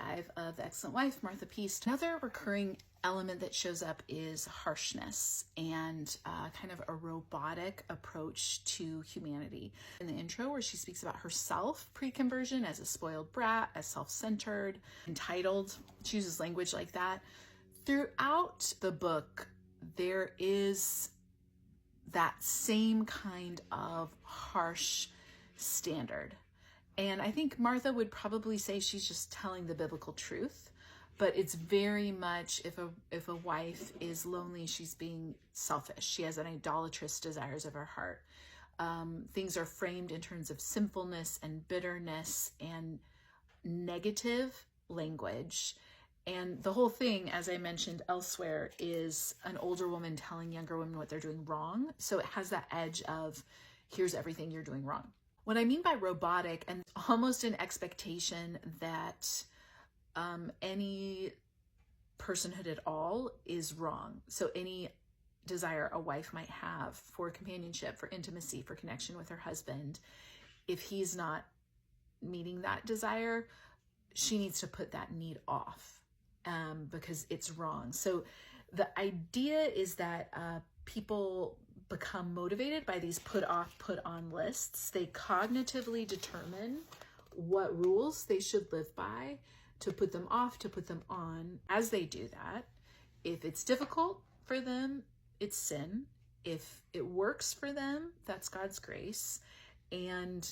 5 of The Excellent Wife, Martha Pease. Another recurring element that shows up is harshness and kind of a robotic approach to humanity. In the intro, where she speaks about herself pre-conversion as a spoiled brat, as self-centered, entitled, she uses language like that. Throughout the book, there is that same kind of harsh standard. And I think Martha would probably say she's just telling the biblical truth, but it's very much, if a wife is lonely, she's being selfish. She has an idolatrous desires of her heart. Things are framed in terms of sinfulness and bitterness and negative language. And the whole thing, as I mentioned elsewhere, is an older woman telling younger women what they're doing wrong. So it has that edge of, here's everything you're doing wrong. What I mean by robotic, and almost an expectation that any personhood at all is wrong. So any desire a wife might have for companionship, for intimacy, for connection with her husband, if he's not meeting that desire, she needs to put that need off because it's wrong. So the idea is that people become motivated by these put off, put on lists. They cognitively determine what rules they should live by, to put them off, to put them on. As they do that, if it's difficult for them, it's sin. If it works for them, that's God's grace. And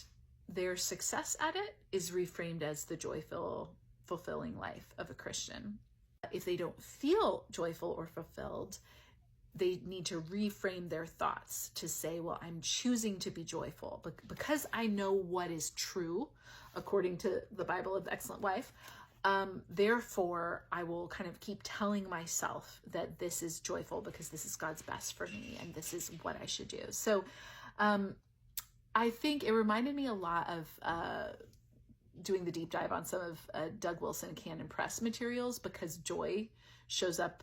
their success at it is reframed as the joyful, fulfilling life of a Christian. If they don't feel joyful or fulfilled, they need to reframe their thoughts to say, well, I'm choosing to be joyful because I know what is true according to the Bible of the Excellent Wife. Therefore, I will kind of keep telling myself that this is joyful because this is God's best for me and this is what I should do. So I think it reminded me a lot of doing the deep dive on some of Doug Wilson Canon Press materials, because joy shows up.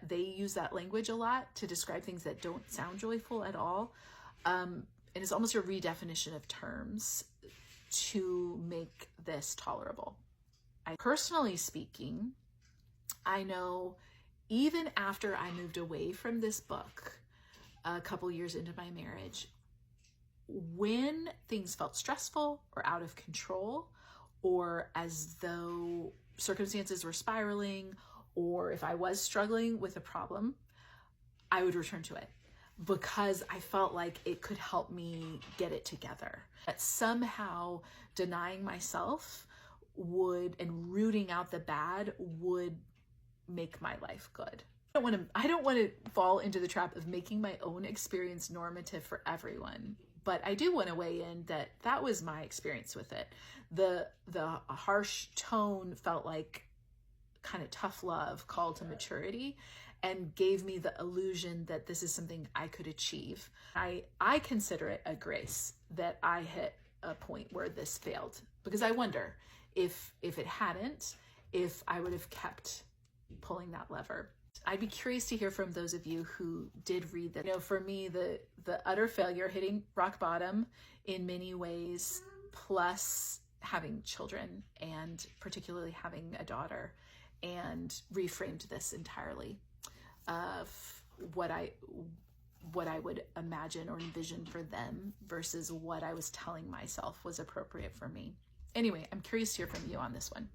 They use that language a lot to describe things that don't sound joyful at all. And it's almost a redefinition of terms to make this tolerable. Personally speaking, I know even after I moved away from this book a couple years into my marriage, when things felt stressful or out of control, or as though circumstances were spiraling, or if I was struggling with a problem, I would return to it because I felt like it could help me get it together. That somehow denying myself would, and rooting out the bad, would make my life good. I don't want to fall into the trap of making my own experience normative for everyone, but I do want to weigh in that was my experience with it. The harsh tone felt like kind of tough love, call to maturity, and gave me the illusion that this is something I could achieve. I consider it a grace that I hit a point where this failed, because I wonder if it hadn't, if I would have kept pulling that lever. I'd be curious to hear from those of you who did read that. You know, for me, the utter failure, hitting rock bottom in many ways, plus having children, and particularly having a daughter, and reframed this entirely of what I would imagine or envision for them versus what I was telling myself was appropriate for me. Anyway, I'm curious to hear from you on this one.